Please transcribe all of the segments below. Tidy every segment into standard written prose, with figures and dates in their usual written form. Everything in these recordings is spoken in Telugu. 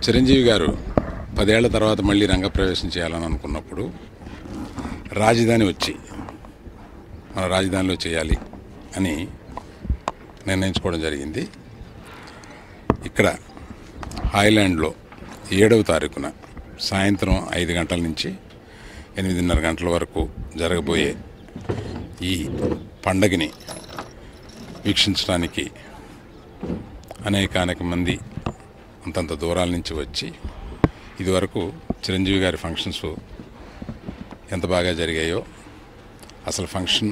చిరంజీవి గారు 10 ఏళ్ల తర్వాత మళ్ళీ రంగప్రవేశం చేయాలని అనుకున్నప్పుడు రాజధాని వచ్చి మన రాజధానిలో చేయాలి అని నిర్ణయించుకోవడం జరిగింది. ఇక్కడ హాయ్లాండ్లో 7వ తారీఖున సాయంత్రం 5 గంటల నుంచి 8:30 గంటల వరకు జరగబోయే ఈ పండగని వీక్షించడానికి అనేక మంది అంతంత దూరాల నుంచి వచ్చి ఇదివరకు చిరంజీవి గారి ఫంక్షన్స్ ఎంత బాగా జరిగాయో, అసలు ఫంక్షన్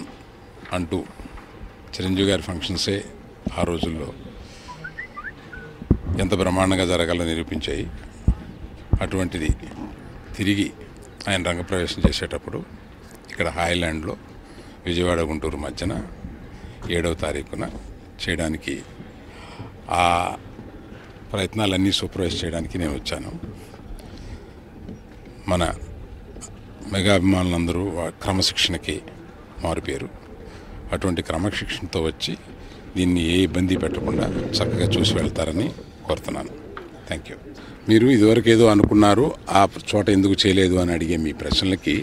అంటూ చిరంజీవి గారి ఫంక్షన్సే ఆ రోజుల్లో ఎంత బ్రహ్మాండంగా జరగాలో నిరూపించాయి. అటువంటిది తిరిగి ఆయన రంగప్రవేశం చేసేటప్పుడు ఇక్కడ హాయ్లాండ్లో విజయవాడ గుంటూరు మధ్యన 7వ తారీఖున చేయడానికి ఆ ప్రయత్నాలన్నీ సూపర్వైజ్ చేయడానికి నేను వచ్చాను. మన మెగా అభిమానులందరూ క్రమశిక్షణకి మారిపోయారు. అటువంటి క్రమశిక్షణతో వచ్చి దీన్ని ఏ ఇబ్బంది పెట్టకుండా చక్కగా చూసి వెళ్తారని కోరుతున్నాను. Thank you. మీరు ఇదివరకు ఏదో అనుకున్నారు, ఆ చోట ఎందుకు చేయలేదు అని అడిగే మీ ప్రశ్నలకి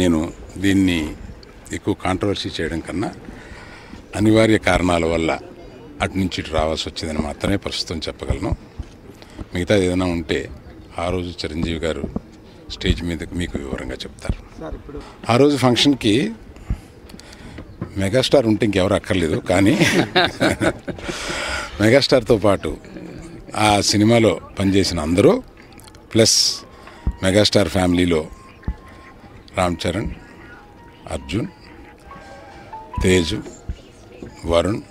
నేను దీన్ని ఎక్కువ కాంట్రవర్సీ చేయడం కన్నా అనివార్య కారణాల వల్ల అటు నుంచి ఇటు రావాల్సి వచ్చిందని మాత్రమే ప్రస్తుతం చెప్పగలను. మిగతా ఏదైనా ఉంటే ఆ రోజు చిరంజీవి గారు స్టేజ్ మీద మీకు వివరంగా చెప్తారు. ఆ రోజు ఫంక్షన్కి మెగాస్టార్ ఉంటే ఇంకెవరు అక్కర్లేదు, కానీ మెగాస్టార్తో పాటు ఆ సినిమాలో పనిచేసిన అందరూ ప్లస్ మెగాస్టార్ ఫ్యామిలీలో రామ్ చరణ్, అర్జున్, తేజు, వరుణ్,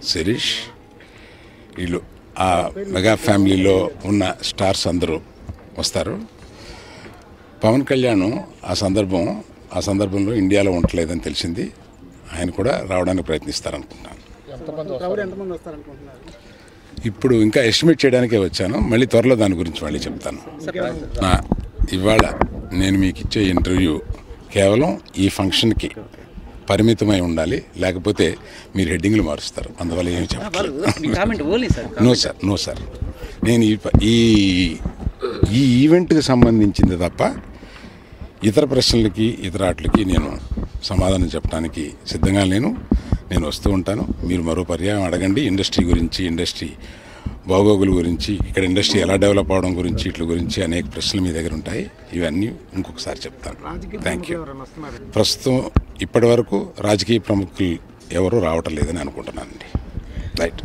శిరీష్, వీళ్ళు ఆ మెగా ఫ్యామిలీలో ఉన్న స్టార్స్ అందరూ వస్తారు. పవన్ కళ్యాణ్ ఆ సందర్భంలో ఇండియాలో ఉండలేదని తెలిసింది. ఆయన కూడా రావడానికి ప్రయత్నిస్తారనుకుంటున్నాను. ఇప్పుడు ఇంకా ఎస్టిమేట్ చేయడానికే వచ్చాను. మళ్ళీ త్వరలో దాని గురించి మళ్ళీ చెప్తాను. ఇవాళ నేను మీకు ఇచ్చే ఇంటర్వ్యూ కేవలం ఈ ఫంక్షన్కి పరిమితమై ఉండాలి, లేకపోతే మీరు హెడ్డింగ్లు మారుస్తారు. అందువల్ల ఏమి చెప్పలేదు. నో సార్, నేను ఈ ఈవెంట్కి సంబంధించింది తప్ప ఇతర ప్రశ్నలకి ఇతర వాటికి నేను సమాధానం చెప్పడానికి సిద్ధంగా నేను వస్తూ ఉంటాను. మీరు మరో పర్యాయం అడగండి. ఇండస్ట్రీ గురించి, ఇండస్ట్రీ బాగోగుల గురించి, ఇక్కడ ఇండస్ట్రీ ఎలా డెవలప్ అవడం గురించి, ఇట్ల గురించి అనేక ప్రశ్నలు మీ దగ్గర ఉంటాయి. ఇవన్నీ ఇంకొకసారి చెప్తాను. Thank you. ప్రస్తుతం ఇప్పటి వరకు రాజకీయ ప్రముఖులు ఎవరూ రావటం లేదని అనుకుంటున్నానండి. రైట్.